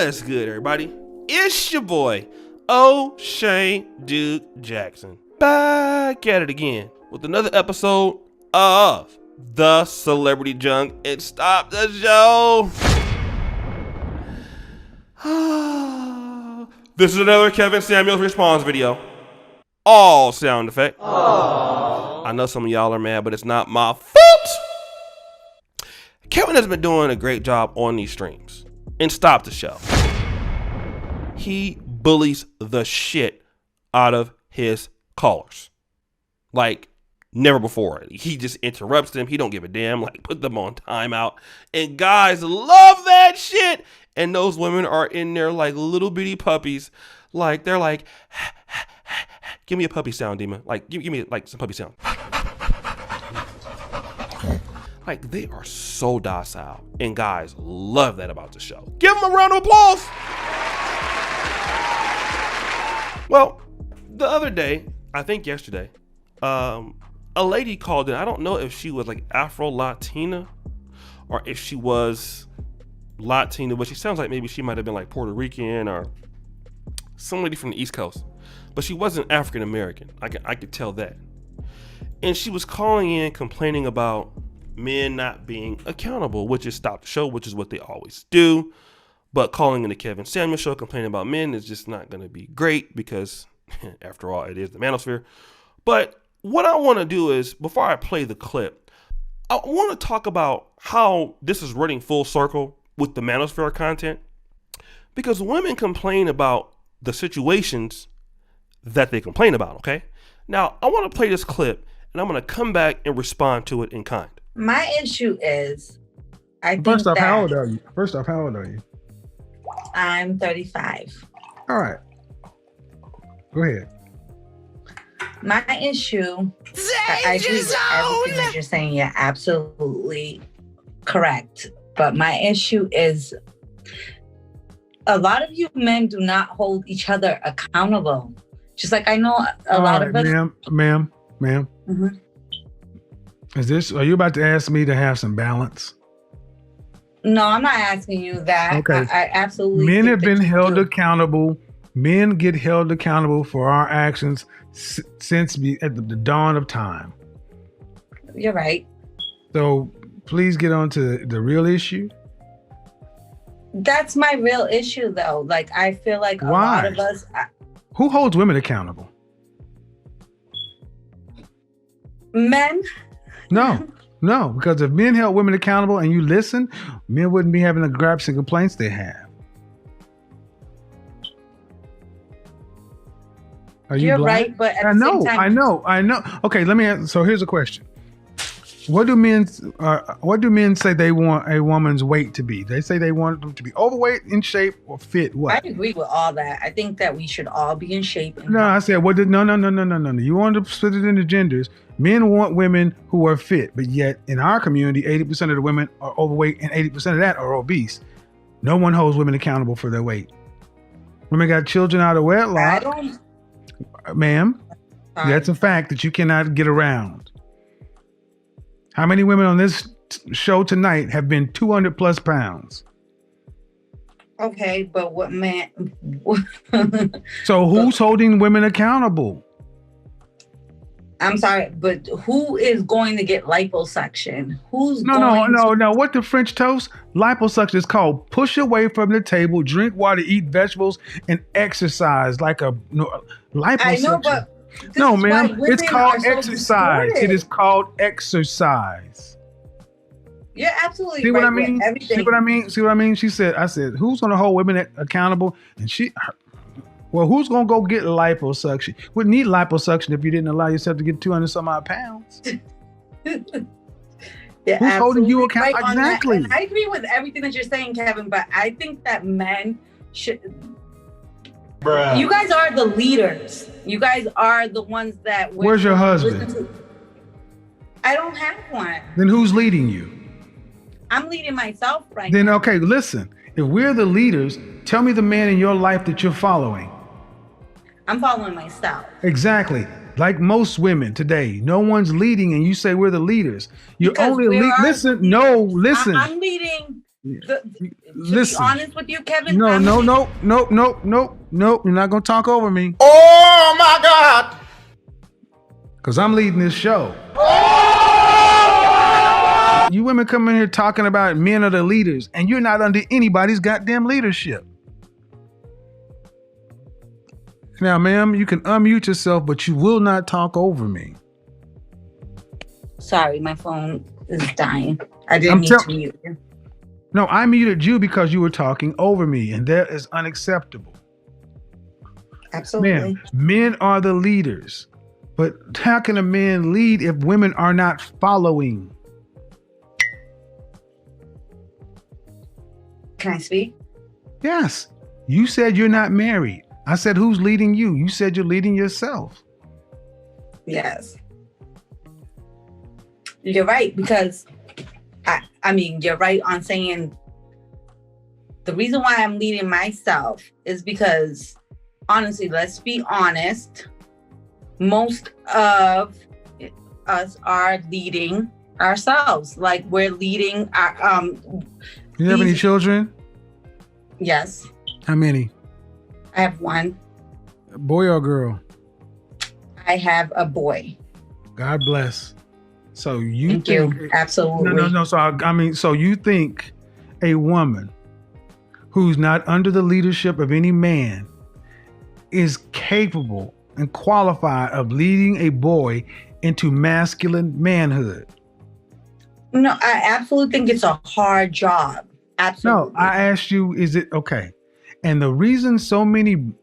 What's good, everybody? It's your boy, O'Shea Duke Jackson, back at it again with another episode of The Celebrity Junk and Stop the Show. This is another Kevin Samuels response video. All sound effect. Aww. I know some of y'all are mad, but it's not my fault. Kevin has been doing a great job on these streams and Stop the Show. He bullies the shit out of his callers. Like never before. He just interrupts them. He don't give a damn. Like put them on timeout. And guys love that shit. And those women are in there like little bitty puppies. Like they're like, give me a puppy sound, Dima. Like give me like some puppy sound. Like they are so docile. And guys love that about the show. Give them a round of applause. Well, the other day, I think yesterday, a lady called in. I don't know if she was like Afro-Latina or if she was Latina, but she sounds like maybe she might have been like Puerto Rican or somebody from the East Coast. But she wasn't African American. I could tell that. And she was calling in complaining about men not being accountable, which is Stop the Show, which is what they always do. But calling in the Kevin Samuels Show complaining about men is just not going to be great because, after all, it is the manosphere. But what I want to do is, before I play the clip, I want to talk about how this is running full circle with the manosphere content. Because women complain about the situations that they complain about, okay? Now, I want to play this clip, and I'm going to come back and respond to it in kind. My issue is, First off, how old are you? I'm 35. All right. Go ahead. My issue, I agree with everything that you're saying. You're absolutely correct. But my issue is, a lot of you men do not hold each other accountable. Just like I know a lot of us. Ma'am. Mm-hmm. Are you about to ask me to have some balance? No, I'm not asking you that. Okay. I absolutely. Men have been held accountable. Men get held accountable for our actions since at the dawn of time. You're right. So please get on to the real issue. That's my real issue, though. Like, I feel like a lot of us. Who holds women accountable? Men. No, because if men held women accountable and you listen, men wouldn't be having the gripes and complaints they have. You're right, but at the same time, I know. Okay, let me ask. So here's a question: What do men say they want a woman's weight to be? They say they want them to be overweight, in shape, or fit. What? I agree with all that. I think that we should all be in shape. No, I said no. You want to split it into genders. Men want women who are fit, but yet in our community, 80% of the women are overweight and 80% of that are obese. No one holds women accountable for their weight. Women got children out of wedlock. Ma'am, that's a fact that you cannot get around. How many women on this show tonight have been 200 plus pounds? Okay, but what man? So who's holding women accountable? I'm sorry, but who is going to get liposuction? No. What the French toast? Liposuction is called push away from the table, drink water, eat vegetables, and exercise like a liposuction. I know, but no, ma'am, it's called exercise. It is called exercise. You're absolutely See right. What I mean? See what I mean? I said, who's going to hold women accountable? And who's going to go get liposuction? Wouldn't need liposuction if you didn't allow yourself to get 200 some odd pounds. Yeah, who's holding you accountable? Right exactly. I agree with everything that you're saying, Kevin, but I think that men should. Bruh. You guys are the leaders. You guys are the ones that. Where's your husband? I don't have one. Then who's leading you? I'm leading myself right now. Then, okay, listen. If we're the leaders, tell me the man in your life that you're following. I'm following myself. Exactly. Like most women today, no one's leading and you say we're the leaders. You're only listen. No, listen. I'm leading Listen. To be honest with you, Kevin. No. You're not gonna talk over me. Oh my God! Cause I'm leading this show. You women come in here talking about men are the leaders, and you're not under anybody's goddamn leadership. Now, ma'am, you can unmute yourself, but you will not talk over me. Sorry, my phone is dying. I didn't need to mute you. No, I muted you because you were talking over me, and that is unacceptable. Absolutely. Man, men are the leaders, but how can a man lead if women are not following? Can I speak? Yes. You said you're not married. I said, who's leading you? You said you're leading yourself. Yes. You're right, because I mean, you're right on saying the reason why I'm leading myself is because, honestly, let's be honest, most of us are leading ourselves. Like, we're leading our You have any children? Yes. How many? I have one. Boy or girl? I have a boy. God bless. So you Thank think you. Absolutely. No. So you think a woman who's not under the leadership of any man is capable and qualified of leading a boy into masculine manhood? No, I absolutely think it's a hard job. Absolutely. No, I asked you, is it okay? And the reason so many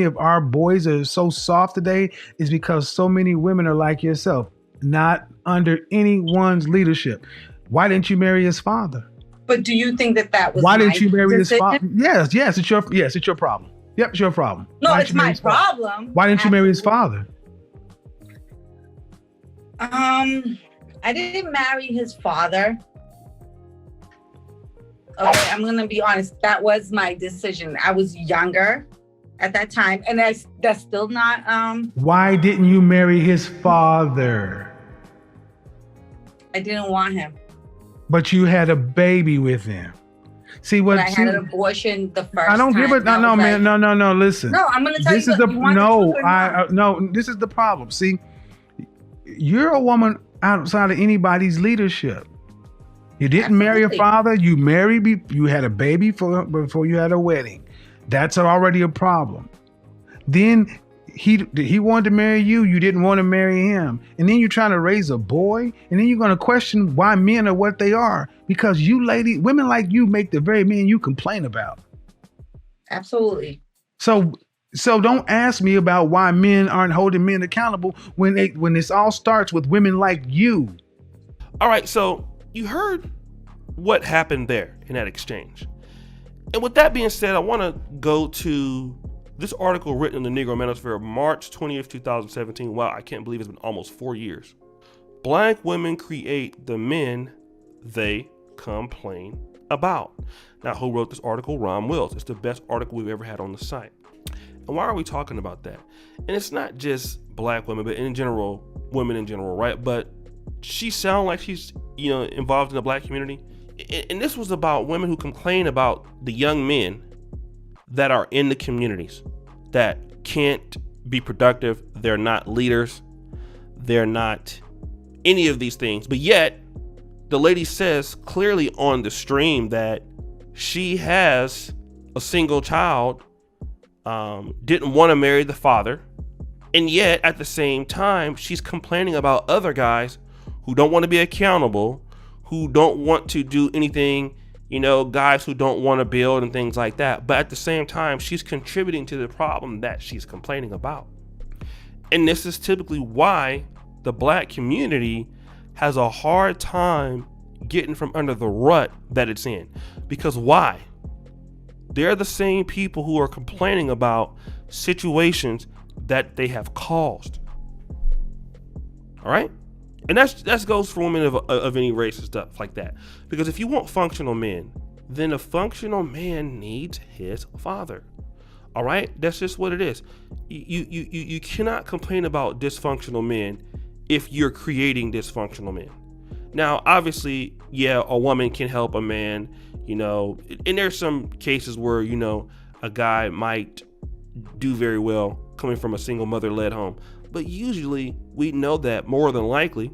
of our boys are so soft today is because so many women are like yourself, not under anyone's leadership. Why didn't you marry his father? But do you think that was Why didn't you marry his decision? father? Yes, it's your problem. Yep, it's your problem. No, it's my problem. Why didn't you marry his father? I didn't marry his father. Okay, I'm gonna be honest. That was my decision. I was younger at that time, and that's still not. Why didn't you marry his father? I didn't want him. But you had a baby with him. See what? But I had an abortion the first. I don't give it. No, man. No. Listen. No, I'm gonna tell this you. Is the no. No. This is the problem. See, you're a woman outside of anybody's leadership. You didn't marry your father. You married. You had a baby before you had a wedding. That's already a problem. Then he wanted to marry you. You didn't want to marry him. And then you're trying to raise a boy. And then you're going to question why men are what they are. Because women like you make the very men you complain about. Absolutely. So don't ask me about why men aren't holding men accountable when this all starts with women like you. All right, so you heard what happened there in that exchange. And with that being said, I want to go to this article written in the Negro Manosphere, March 20th, 2017. Wow, I can't believe it's been almost 4 years. Black women create the men they complain about. Now, who wrote this article? Ron Wills. It's the best article we've ever had on the site. And why are we talking about that? And it's not just black women, but in general, women in general, right? But she sounds like she's, involved in the black community. And this was about women who complain about the young men that are in the communities that can't be productive. They're not leaders. They're not any of these things. But yet, the lady says clearly on the stream that she has a single child, didn't want to marry the father. And yet, at the same time, she's complaining about other guys who don't want to be accountable, who don't want to do anything, guys who don't want to build and things like that. But at the same time, she's contributing to the problem that she's complaining about. And this is typically why the black community has a hard time getting from under the rut that it's in. Because why? They're the same people who are complaining about situations that they have caused. All right? And that goes for women of any race and stuff like that. Because if you want functional men, then a functional man needs his father. All right? That's just what it is. You cannot complain about dysfunctional men if you're creating dysfunctional men. Now, obviously, yeah, a woman can help a man, you know, and there's some cases where, you know, a guy might do very well coming from a single mother-led home. But usually we know that more than likely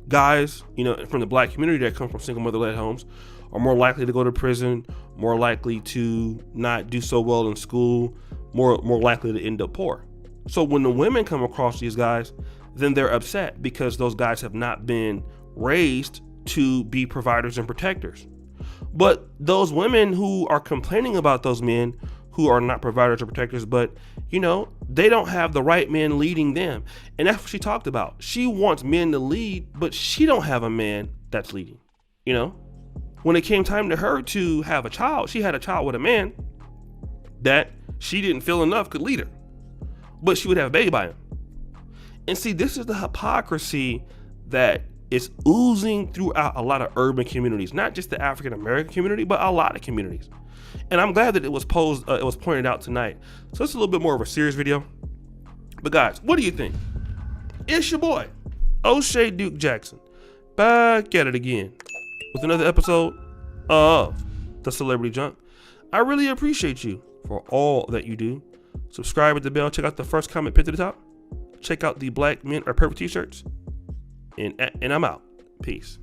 guys, you know, from the black community that come from single mother-led homes are more likely to go to prison, more likely to not do so well in school, more likely to end up poor. So when the women come across these guys, then they're upset because those guys have not been raised to be providers and protectors. But those women who are complaining about those men who are not providers or protectors, but, you know, they don't have the right men leading them. And that's what she talked about. She wants men to lead, but she don't have a man that's leading. You know, when it came time to her to have a child, she had a child with a man that she didn't feel enough could lead her, but she would have a baby by him. And see, this is the hypocrisy that is oozing throughout a lot of urban communities, not just the African American community, but a lot of communities. And I'm glad that it was pointed out tonight. So it's a little bit more of a serious video. But guys, what do you think? It's your boy, O'Shea Duke Jackson, back at it again with another episode of The Celebrity Junk. I really appreciate you for all that you do. Subscribe with the bell. Check out the first comment pinned to the top. Check out the Black Men Are Perfect t-shirts. And I'm out. Peace.